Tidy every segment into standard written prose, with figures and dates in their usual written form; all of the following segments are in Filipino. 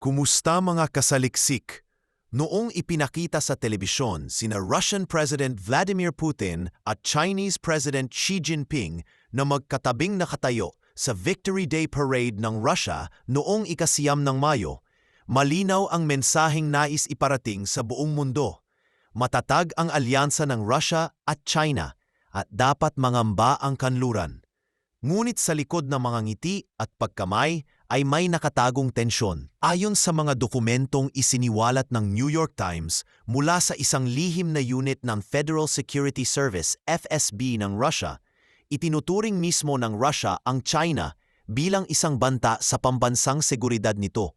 Kumusta mga kasaliksik? Noong ipinakita sa telebisyon sina Russian President Vladimir Putin at Chinese President Xi Jinping na magkatabing nakatayo sa Victory Day Parade ng Russia noong ika-9 ng Mayo, malinaw ang mensaheng nais iparating sa buong mundo. Matatag ang alyansa ng Russia at China at dapat mangamba ang kanluran. Ngunit sa likod ng mga ngiti at pagkamay ay may nakatagong tensyon. Ayon sa mga dokumentong isiniwalat ng New York Times mula sa isang lihim na unit ng Federal Security Service FSB ng Russia, itinuturing mismo ng Russia ang China bilang isang banta sa pambansang seguridad nito.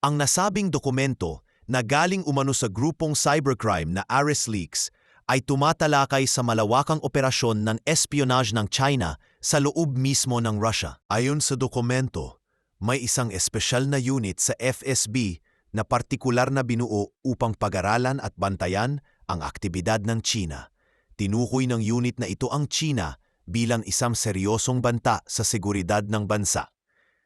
Ang nasabing dokumento na galing umano sa grupong cybercrime na Ares Leaks ay tumatalakay sa malawakang operasyon ng espionage ng China sa loob mismo ng Russia. Ayon sa dokumento, may isang espesyal na unit sa FSB na partikular na binuo upang pag-aralan at bantayan ang aktibidad ng China. Tinukoy ng unit na ito ang China bilang isang seryosong banta sa seguridad ng bansa.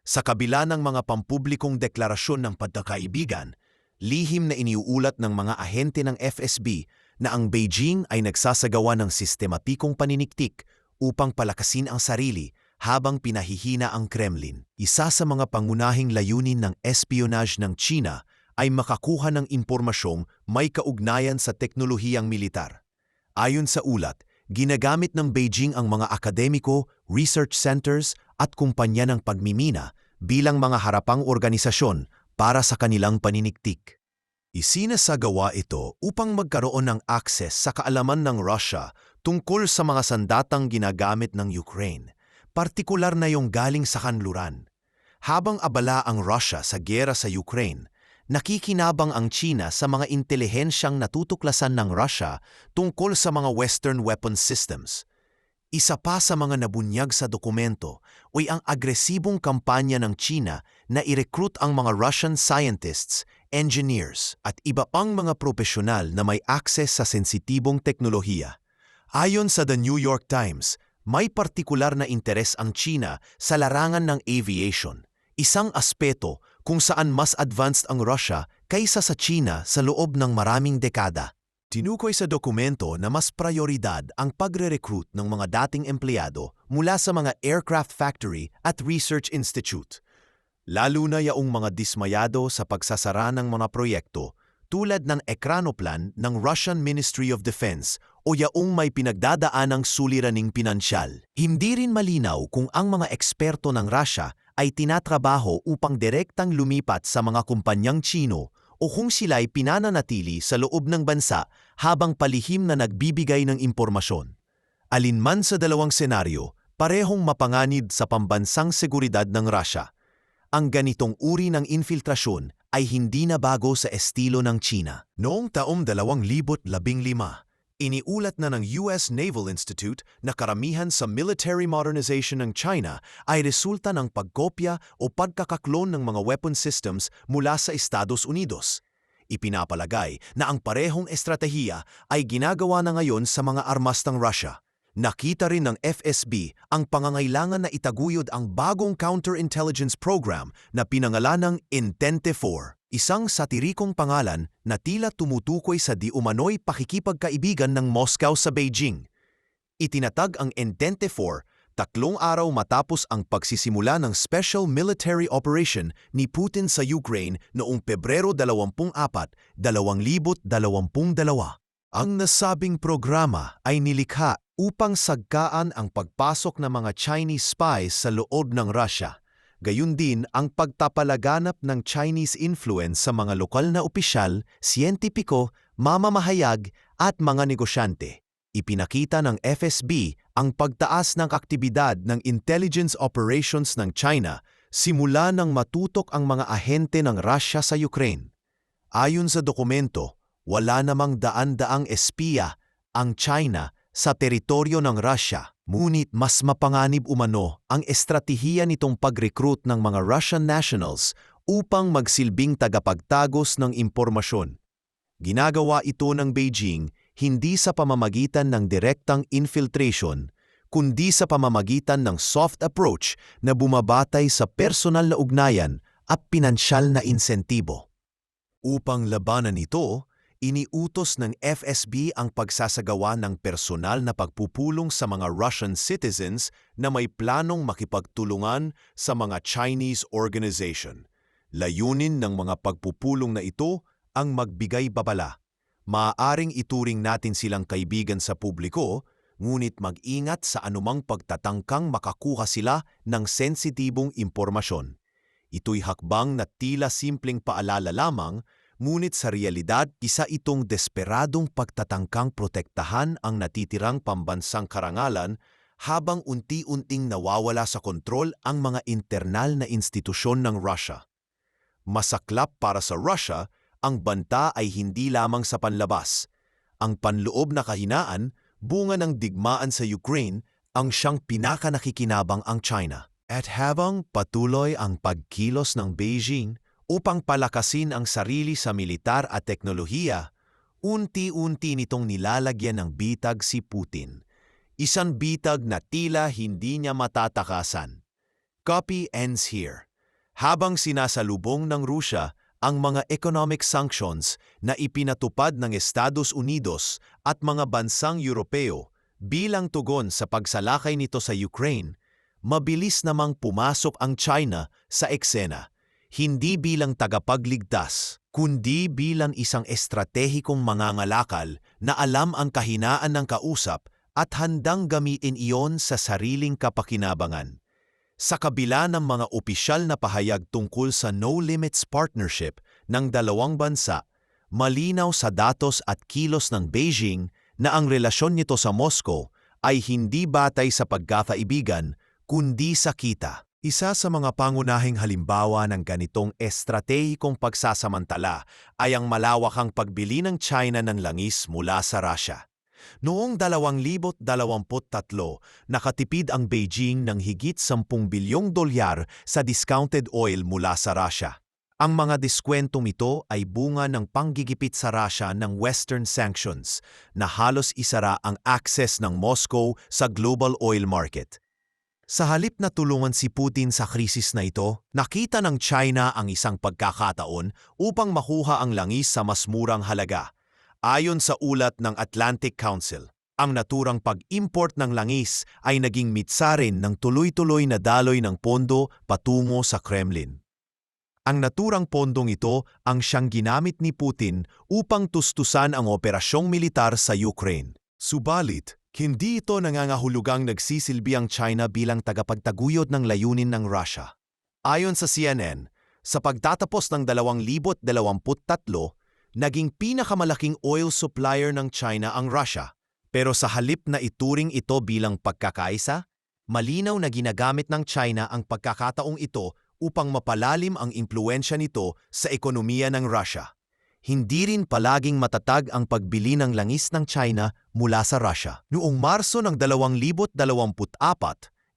Sa kabila ng mga pampublikong deklarasyon ng pagkakaibigan, lihim na iniuulat ng mga ahente ng FSB na ang Beijing ay nagsasagawa ng sistematikong paniniktik upang palakasin ang sarili habang pinahihina ang Kremlin. Isa sa mga pangunahing layunin ng espionage ng China ay makakuha ng impormasyong may kaugnayan sa teknolohiyang militar. Ayon sa ulat, ginagamit ng Beijing ang mga akademiko, research centers at kumpanya ng pagmimina bilang mga harapang organisasyon para sa kanilang paniniktik. Isinasagawa ito upang magkaroon ng akses sa kaalaman ng Russia tungkol sa mga sandatang ginagamit ng Ukraine, partikular na yung galing sa kanluran. Habang abala ang Russia sa giyera sa Ukraine, nakikinabang ang China sa mga intelihensyang natutuklasan ng Russia tungkol sa mga Western weapons systems. Isa pa sa mga nabunyag sa dokumento ay ang agresibong kampanya ng China na i-recruit ang mga Russian scientists, engineers at iba pang mga profesional na may access sa sensitibong teknolohiya. Ayon sa The New York Times, may partikular na interes ang China sa larangan ng aviation, isang aspeto kung saan mas advanced ang Russia kaysa sa China sa loob ng maraming dekada. Tinukoy sa dokumento na mas prioridad ang pagre-recruit ng mga dating empleyado mula sa mga aircraft factory at research institute, lalo na yaong mga dismayado sa pagsasara ng mga proyekto tulad ng ekranoplan ng Russian Ministry of Defense o yaong may pinagdadaanang suliraning pinansyal. Hindi rin malinaw kung ang mga eksperto ng Russia ay tinatrabaho upang direktang lumipat sa mga kumpanyang Chino o kung sila'y pinananatili sa loob ng bansa habang palihim na nagbibigay ng impormasyon. Alinman sa dalawang senaryo, parehong mapanganib sa pambansang seguridad ng Russia. Ang ganitong uri ng infiltrasyon ay hindi na bago sa estilo ng China. Noong taong 2015, iniulat na ng US Naval Institute na karamihan sa military modernization ng China ay resulta ng pagkopya o pagkakaklon ng mga weapon systems mula sa Estados Unidos. Ipinapalagay na ang parehong estratehiya ay ginagawa na ngayon sa mga armas ng Russia. Nakita rin ng FSB ang pangangailangan na itaguyod ang bagong counterintelligence program na pinangalanang Intente-4, isang satirikong pangalan na tila tumutukoy sa di umano'y pakikipagkaibigan ng Moscow sa Beijing. Itinatag ang Intente-4 3 araw matapos ang pagsisimula ng Special Military Operation ni Putin sa Ukraine noong Pebrero 24, 2022. Ang nasabing programa ay nilikha upang sagkaan ang pagpasok ng mga Chinese spies sa loob ng Russia, gayon din ang pagtapalaganap ng Chinese influence sa mga lokal na opisyal, siyentipiko, mamamahayag at mga negosyante. Ipinakita ng FSB ang pagtaas ng aktibidad ng intelligence operations ng China simula nang matutok ang mga ahente ng Russia sa Ukraine. Ayon sa dokumento, wala namang daan-daang espiya ang China sa teritoryo ng Russia, ngunit mas mapanganib umano ang estratehiya nitong pag-recruit ng mga Russian nationals upang magsilbing tagapagtagos ng impormasyon. Ginagawa ito ng Beijing hindi sa pamamagitan ng direktang infiltration, kundi sa pamamagitan ng soft approach na bumabatay sa personal na ugnayan at pinansyal na insentibo. Upang labanan ito, iniutos ng FSB ang pagsasagawa ng personal na pagpupulong sa mga Russian citizens na may planong makipagtulungan sa mga Chinese organization. Layunin ng mga pagpupulong na ito ang magbigay babala. Maaaring ituring natin silang kaibigan sa publiko, ngunit mag-ingat sa anumang pagtatangkang makakuha sila ng sensitibong impormasyon. Ito'y hakbang na tila simpleng paalala lamang, ngunit sa realidad, isa itong desperadong pagtatangkang protektahan ang natitirang pambansang karangalan habang unti-unting nawawala sa kontrol ang mga internal na institusyon ng Russia. Masaklap para sa Russia, ang banta ay hindi lamang sa panlabas. Ang panloob na kahinaan, bunga ng digmaan sa Ukraine, ang siyang pinakanakikinabang ang China. At habang patuloy ang pagkilos ng Beijing upang palakasin ang sarili sa militar at teknolohiya, unti-unti nitong nilalagyan ng bitag si Putin. Isang bitag na tila hindi niya matatakasan. Copy ends here. Habang sinasalubong ng Rusya ang mga economic sanctions na ipinatupad ng Estados Unidos at mga bansang Europeo bilang tugon sa pagsalakay nito sa Ukraine, mabilis namang pumasok ang China sa eksena. Hindi bilang tagapagligtas, kundi bilang isang estratehikong mangangalakal na alam ang kahinaan ng kausap at handang gamitin iyon sa sariling kapakinabangan. Sa kabila ng mga opisyal na pahayag tungkol sa no-limits partnership ng dalawang bansa, malinaw sa datos at kilos ng Beijing na ang relasyon nito sa Moscow ay hindi batay sa pagkakaibigan kundi sa kita. Isa sa mga pangunahing halimbawa ng ganitong estratehikong pagsasamantala ay ang malawakang pagbili ng China ng langis mula sa Russia. Noong 2023, nakatipid ang Beijing ng higit 10 bilyong dolyar sa discounted oil mula sa Russia. Ang mga diskwentong ito ay bunga ng panggigipit sa Russia ng Western sanctions na halos isara ang access ng Moscow sa global oil market. Sa halip na tulungan si Putin sa krisis na ito, nakita ng China ang isang pagkakataon upang makuha ang langis sa mas murang halaga. Ayon sa ulat ng Atlantic Council, ang naturang pag-import ng langis ay naging mitsa rin ng tuloy-tuloy na daloy ng pondo patungo sa Kremlin. Ang naturang pondong ito ang siyang ginamit ni Putin upang tustusan ang operasyong militar sa Ukraine. Subalit, hindi ito nangangahulugang nagsisilbi ang China bilang tagapagtaguyod ng layunin ng Russia. Ayon sa CNN, sa pagtatapos ng 2023, naging pinakamalaking oil supplier ng China ang Russia. Pero sa halip na ituring ito bilang pagkakaisa, malinaw na ginagamit ng China ang pagkakataong ito upang mapalalim ang impluensya nito sa ekonomiya ng Russia. Hindi rin palaging matatag ang pagbili ng langis ng China mula sa Russia. Noong Marso ng 2024,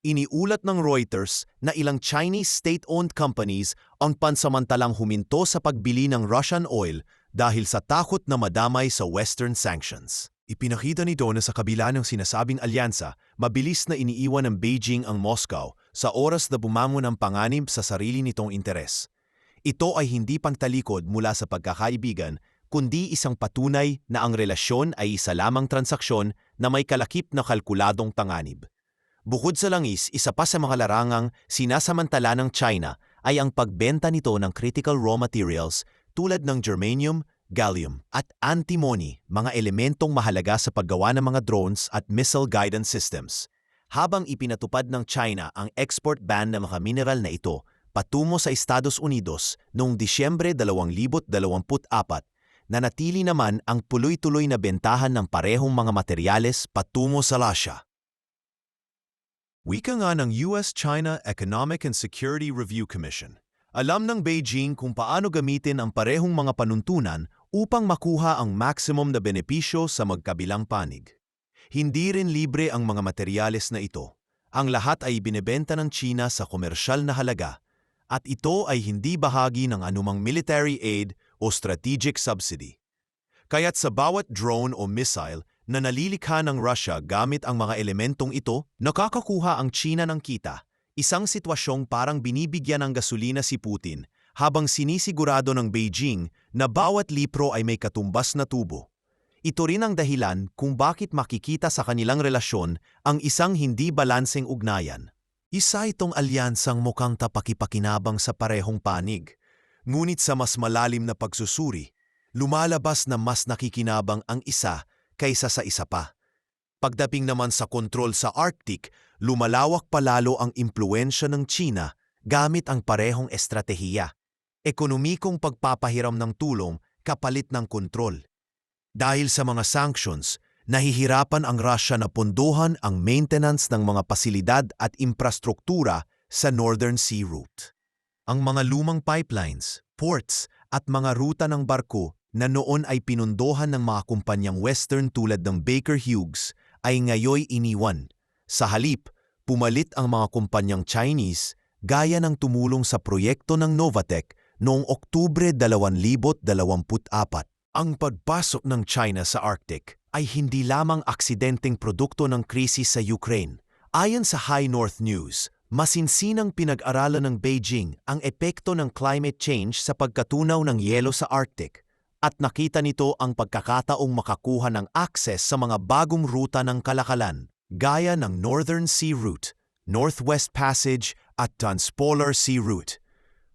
iniulat ng Reuters na ilang Chinese state-owned companies ang pansamantalang huminto sa pagbili ng Russian oil dahil sa takot na madamay sa Western sanctions. Ipinakita nito na sa kabila ng sinasabing alyansa, mabilis na iniiwan ng Beijing ang Moscow sa oras na bumangon ang panganib sa sarili nitong interes. Ito ay hindi pangtalikod mula sa pagkakaibigan, kundi isang patunay na ang relasyon ay isa lamang transaksyon na may kalakip na kalkuladong panganib. Bukod sa langis, isa pa sa mga larangang sinasamantala ng China ay ang pagbenta nito ng critical raw materials tulad ng germanium, gallium at antimony, mga elementong mahalaga sa paggawa ng mga drones at missile guidance systems. Habang ipinatupad ng China ang export ban ng mga mineral na ito patungo sa Estados Unidos noong Disyembre 2024, nanatili naman ang tuloy-tuloy na bentahan ng parehong mga materyales patungo sa Russia. Wika nga ng US-China Economic and Security Review Commission. Alam ng Beijing kung paano gamitin ang parehong mga panuntunan upang makuha ang maximum na benepisyo sa magkabilang panig. Hindi rin libre ang mga materyales na ito. Ang lahat ay binebenta ng China sa komersyal na halaga, at ito ay hindi bahagi ng anumang military aid o strategic subsidy. Kaya't sa bawat drone o missile na nalilikha ng Russia gamit ang mga elementong ito, nakakakuha ang China ng kita, isang sitwasyong parang binibigyan ng gasolina si Putin habang sinisigurado ng Beijing na bawat lipro ay may katumbas na tubo. Ito rin ang dahilan kung bakit makikita sa kanilang relasyon ang isang hindi balanseng ugnayan. Isa itong alyansang mukhang tapakipakinabang sa parehong panig. Ngunit sa mas malalim na pagsusuri, lumalabas na mas nakikinabang ang isa kaysa sa isa pa. Pagdating naman sa kontrol sa Arctic, lumalawak palalo ang impluwensya ng China gamit ang parehong estratehiya. Ekonomikong pagpapahiram ng tulong kapalit ng kontrol. Dahil sa mga sanctions, nahihirapan ang Russia na pondohan ang maintenance ng mga pasilidad at infrastruktura sa Northern Sea Route. Ang mga lumang pipelines, ports at mga ruta ng barko na noon ay pinundohan ng mga kumpanyang Western tulad ng Baker Hughes ay ngayoy iniwan. Sa halip, pumalit ang mga kumpanyang Chinese gaya ng tumulong sa proyekto ng Novatek noong Oktubre 2024. Ang pagpasok ng China sa Arctic ay hindi lamang aksidenteng produkto ng krisis sa Ukraine. Ayon sa High North News, masinsinang pinag-aralan ng Beijing ang epekto ng climate change sa pagkatunaw ng yelo sa Arctic at nakita nito ang pagkakataong makakuha ng akses sa mga bagong ruta ng kalakalan gaya ng Northern Sea Route, Northwest Passage at Transpolar Sea Route.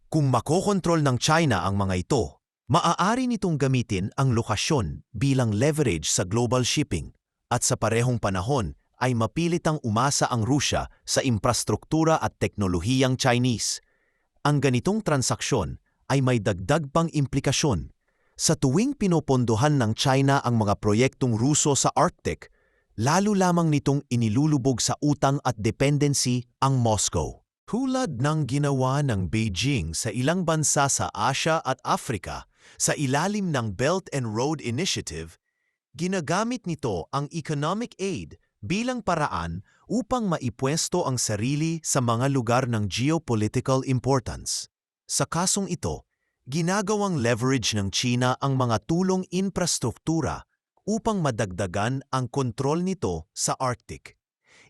Kung makokontrol ng China ang mga ito, maaari nitong gamitin ang lokasyon bilang leverage sa global shipping at sa parehong panahon ay mapilitang umasa ang Rusya sa infrastruktura at teknolohiyang Chinese. Ang ganitong transaksyon ay may dagdag pang implikasyon. Sa tuwing pinopondohan ng China ang mga proyektong Ruso sa Arctic, lalo lamang nitong inilulubog sa utang at dependency ang Moscow. Tulad ng ginawa ng Beijing sa ilang bansa sa Asia at Africa sa ilalim ng Belt and Road Initiative, ginagamit nito ang economic aid bilang paraan upang maipwesto ang sarili sa mga lugar ng geopolitical importance. Sa kasong ito, ginagawang leverage ng China ang mga tulong infrastruktura upang madagdagan ang kontrol nito sa Arctic,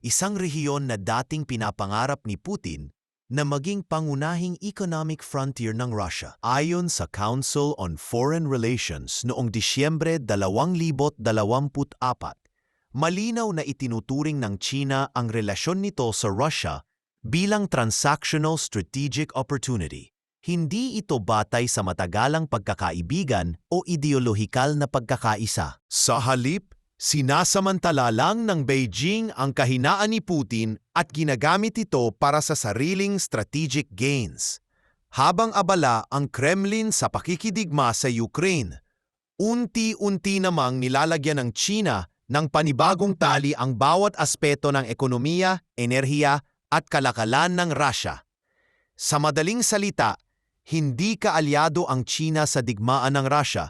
isang rehiyon na dating pinapangarap ni Putin na maging pangunahing economic frontier ng Russia. Ayon sa Council on Foreign Relations noong Disyembre 2024, malinaw na itinuturing ng China ang relasyon nito sa Russia bilang transactional strategic opportunity. Hindi ito batay sa matagalang pagkakaibigan o ideolohikal na pagkakaisa. Sa halip, sinasamantala lang ng Beijing ang kahinaan ni Putin at ginagamit ito para sa sariling strategic gains. Habang abala ang Kremlin sa pakikidigma sa Ukraine, unti-unti namang nilalagyan ng China ng panibagong tali ang bawat aspeto ng ekonomiya, enerhiya at kalakalan ng Russia. Sa madaling salita, hindi kaalyado ang China sa digmaan ng Russia.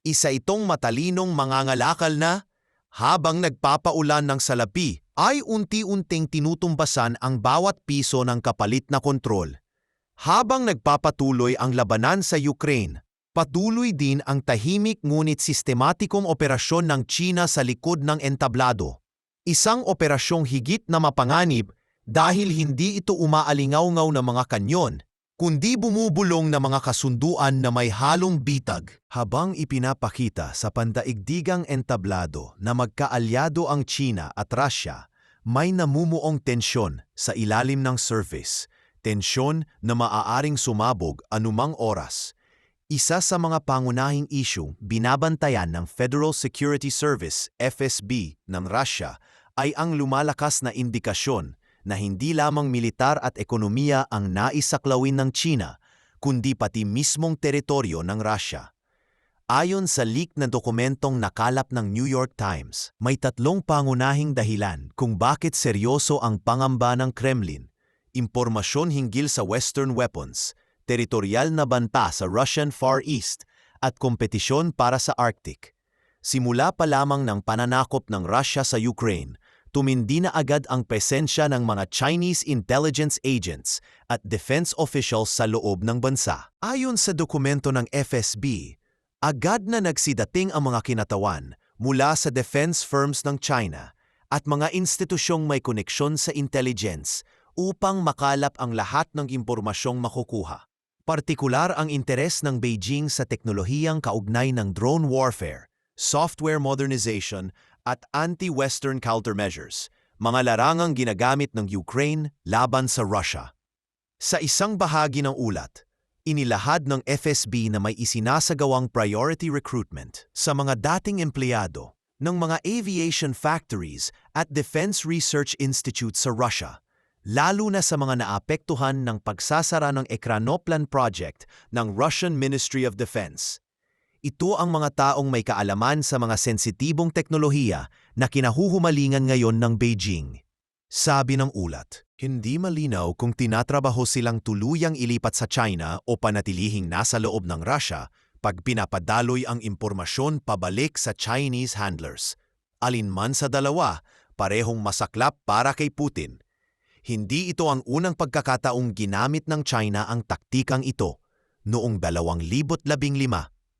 Isa itong matalinong mangangalakal na, habang nagpapaulan ng salapi, ay unti-unting tinutumbasan ang bawat piso ng kapalit na kontrol. Habang nagpapatuloy ang labanan sa Ukraine, patuloy din ang tahimik ngunit sistematikong operasyon ng China sa likod ng entablado. Isang operasyong higit na mapanganib dahil hindi ito umaalingaw-ngaw na mga kanyon, kundi bumubulong na mga kasunduan na may halong bitag. Habang ipinapakita sa pandaigdigang entablado na magkaalyado ang China at Russia, may namumuong tensyon sa ilalim ng surface, tensyon na maaaring sumabog anumang oras. Isa sa mga pangunahing isyung binabantayan ng Federal Security Service (FSB) ng Russia ay ang lumalakas na indikasyon na hindi lamang militar at ekonomiya ang naisaklawin ng China, kundi pati mismong teritoryo ng Russia. Ayon sa leak na dokumentong nakalap ng New York Times, may tatlong pangunahing dahilan kung bakit seryoso ang pangamba ng Kremlin: impormasyon hinggil sa Western weapons, teritorial na banta sa Russian Far East, at kompetisyon para sa Arctic. Simula pa lamang ng pananakop ng Russia sa Ukraine, tumindi na agad ang presensya ng mga Chinese intelligence agents at defense officials sa loob ng bansa. Ayon sa dokumento ng FSB, agad na nagsidating ang mga kinatawan mula sa defense firms ng China at mga institusyong may koneksyon sa intelligence upang makalap ang lahat ng impormasyong makukuha. Partikular ang interes ng Beijing sa teknolohiyang kaugnay ng drone warfare, software modernization at anti-Western countermeasures, mga larangang ginagamit ng Ukraine laban sa Russia. Sa isang bahagi ng ulat, inilahad ng FSB na may isinasagawang priority recruitment sa mga dating empleyado ng mga aviation factories at Defense Research Institute sa Russia, lalo na sa mga naapektuhan ng pagsasara ng Ekranoplan project ng Russian Ministry of Defense. Ito ang mga taong may kaalaman sa mga sensitibong teknolohiya na kinahuhumalingan ngayon ng Beijing. Sabi ng ulat, hindi malinaw kung tinatrabaho silang tuluyang ilipat sa China o panatilihing nasa loob ng Russia pag pinapadaloy ang impormasyon pabalik sa Chinese handlers. Alinman sa dalawa, parehong masaklap para kay Putin. Hindi ito ang unang pagkakataong ginamit ng China ang taktikang ito. Noong 2015,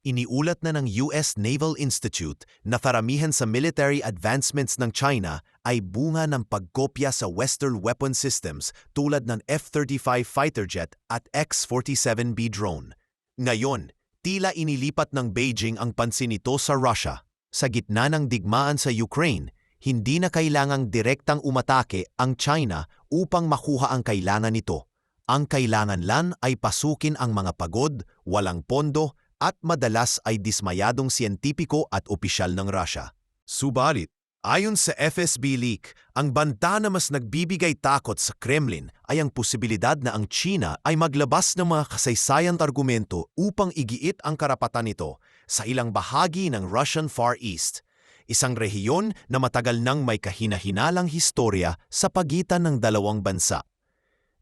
iniulat na ng US Naval Institute na karamihan sa military advancements ng China ay bunga ng pagkopya sa Western weapon systems tulad ng F-35 fighter jet at X-47B drone. Ngayon, tila inilipat ng Beijing ang pansin nito sa Russia. Sa gitna ng digmaan sa Ukraine, hindi na kailangang direktang umatake ang China upang makuha ang kailangan nito. Ang kailangan lang ay pasukin ang mga pagod, walang pondo, at madalas ay dismayadong siyentipiko at opisyal ng Russia. Subalit, ayon sa FSB leak, ang banta na mas nagbibigay takot sa Kremlin ay ang posibilidad na ang China ay maglabas ng mga kasaysayang argumento upang igiit ang karapatan nito sa ilang bahagi ng Russian Far East, isang rehiyon na matagal nang may kahina-hinalang historya sa pagitan ng dalawang bansa.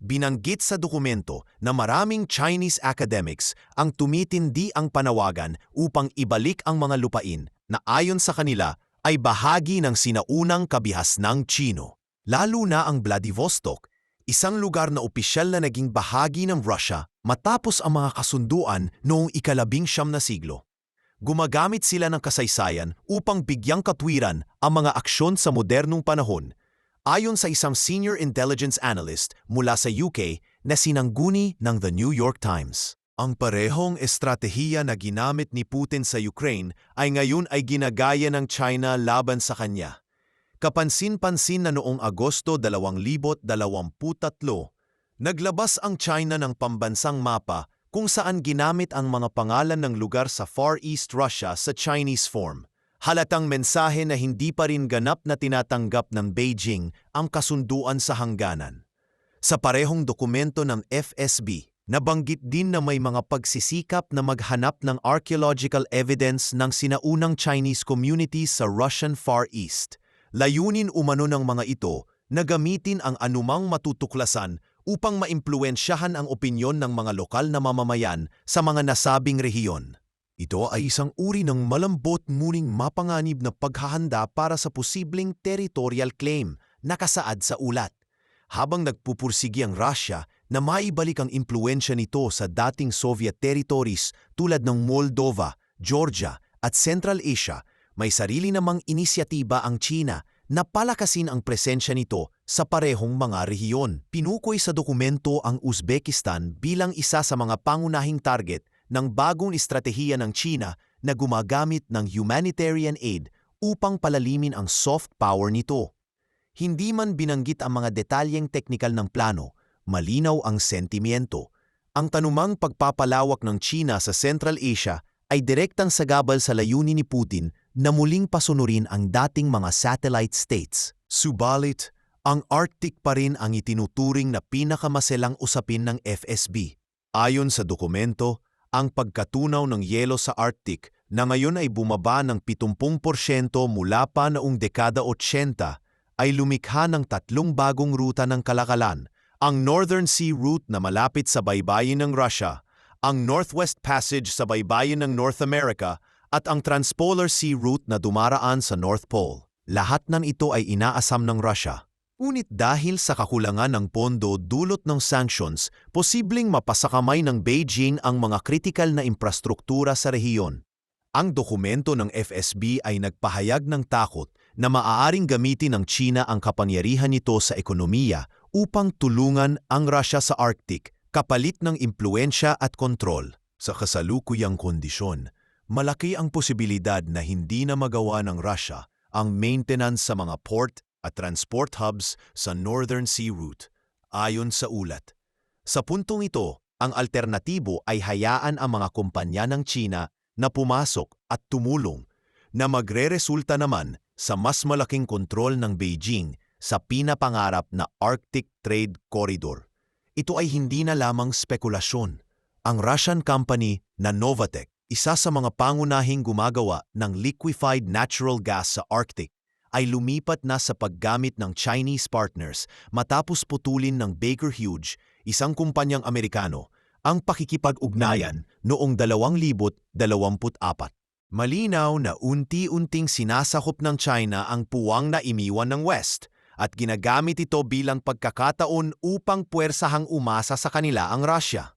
Binanggit sa dokumento na maraming Chinese academics ang tumitindi ang panawagan upang ibalik ang mga lupain na ayon sa kanila ay bahagi ng sinaunang kabihasnang Chino. Lalo na ang Vladivostok, isang lugar na opisyal na naging bahagi ng Russia matapos ang mga kasunduan noong ika-19 na siglo. Gumagamit sila ng kasaysayan upang bigyang katwiran ang mga aksyon sa modernong panahon. Ayon sa isang senior intelligence analyst mula sa UK na sinangguni ng The New York Times, ang parehong estratehiya na ginamit ni Putin sa Ukraine ay ngayon ay ginagaya ng China laban sa kanya. Kapansin-pansin na noong Agosto 2023, naglabas ang China ng pambansang mapa kung saan ginamit ang mga pangalan ng lugar sa Far East Russia sa Chinese form. Halatang mensahe na hindi pa rin ganap na tinatanggap ng Beijing ang kasunduan sa hangganan. Sa parehong dokumento ng FSB, nabanggit din na may mga pagsisikap na maghanap ng archaeological evidence ng sinaunang Chinese communities sa Russian Far East. Layunin umano ng mga ito na gamitin ang anumang matutuklasan upang maimpluwensyahan ang opinyon ng mga lokal na mamamayan sa mga nasabing rehiyon. Ito ay isang uri ng malambot ngunit mapanganib na paghahanda para sa posibleng territorial claim na kasaad sa ulat. Habang nagpupursigi ang Russia na maibalik ang impluwensya nito sa dating Soviet territories tulad ng Moldova, Georgia at Central Asia, may sarili namang inisyatiba ang China na palakasin ang presensya nito sa parehong mga rehiyon. Pinukoy sa dokumento ang Uzbekistan bilang isa sa mga pangunahing target ng bagong estratehiya ng China na gumagamit ng humanitarian aid upang palalimin ang soft power nito. Hindi man binanggit ang mga detalyeng teknikal ng plano, malinaw ang sentimiento. Ang tanumang pagpapalawak ng China sa Central Asia ay direktang sagabal sa layunin ni Putin na muling pasunurin ang dating mga satellite states. Subalit, ang Arctic pa rin ang itinuturing na pinakamaselang usapin ng FSB. Ayon sa dokumento, ang pagkatunaw ng yelo sa Arctic na ngayon ay bumaba ng 70% mula pa noong dekada 80 ay lumikha ng tatlong bagong ruta ng kalakalan, ang Northern Sea Route na malapit sa baybayin ng Russia, ang Northwest Passage sa baybayin ng North America, at ang Transpolar Sea Route na dumaraan sa North Pole. Lahat ng ito ay inaasam ng Russia. Ngunit dahil sa kakulangan ng pondo dulot ng sanctions, posibleng mapasakamay ng Beijing ang mga kritikal na infrastruktura sa rehiyon. Ang dokumento ng FSB ay nagpahayag ng takot na maaaring gamitin ng China ang kapangyarihan nito sa ekonomiya upang tulungan ang Russia sa Arctic Kapalit ng impluensya at kontrol sa kasalukuyang kondisyon, malaki ang posibilidad na hindi na magawa ng Russia ang maintenance sa mga port at transport hubs sa Northern Sea Route, ayon sa ulat. Sa puntong ito, ang alternatibo ay hayaan ang mga kumpanya ng China na pumasok at tumulong na magreresulta naman sa mas malaking kontrol ng Beijing sa pinapangarap na Arctic Trade Corridor. Ito ay hindi na lamang spekulasyon. Ang Russian company na Novatek, isa sa mga pangunahing gumagawa ng liquefied natural gas sa Arctic, ay lumipat na sa paggamit ng Chinese partners matapos putulin ng Baker Hughes, isang kumpanyang Amerikano, ang pakikipag-ugnayan noong 2024. Malinaw na unti-unting sinasakop ng China ang puwang na iniwan ng West at ginagamit ito bilang pagkakataon upang puwersahang umasa sa kanila ang Russia.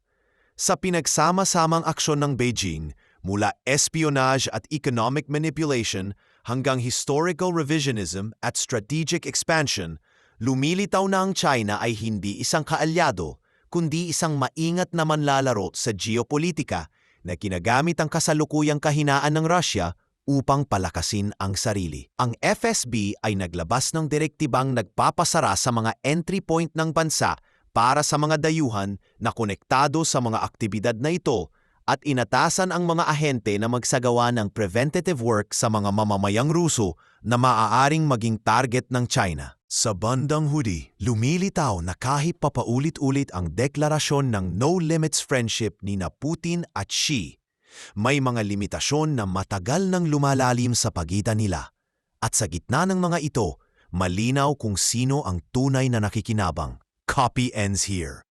Sa pinagsama-samang aksyon ng Beijing, mula espionage at economic manipulation hanggang historical revisionism at strategic expansion, lumilitaw na ang China ay hindi isang kaalyado, kundi isang maingat na manlalaro sa geopolitika na ginagamit ang kasalukuyang kahinaan ng Russia upang palakasin ang sarili. Ang FSB ay naglabas ng direktibang nagpapasara sa mga entry point ng bansa para sa mga dayuhan na konektado sa mga aktibidad na ito at inatasan ang mga ahente na magsagawa ng preventative work sa mga mamamayang Ruso na maaaring maging target ng China. Sa bandang huli, lumilitaw na kahit papaulit-ulit ang deklarasyon ng No Limits Friendship ni na Putin at Xi, may mga limitasyon na matagal nang lumalalim sa pagitan nila. At sa gitna ng mga ito, malinaw kung sino ang tunay na nakikinabang. Copy ends here.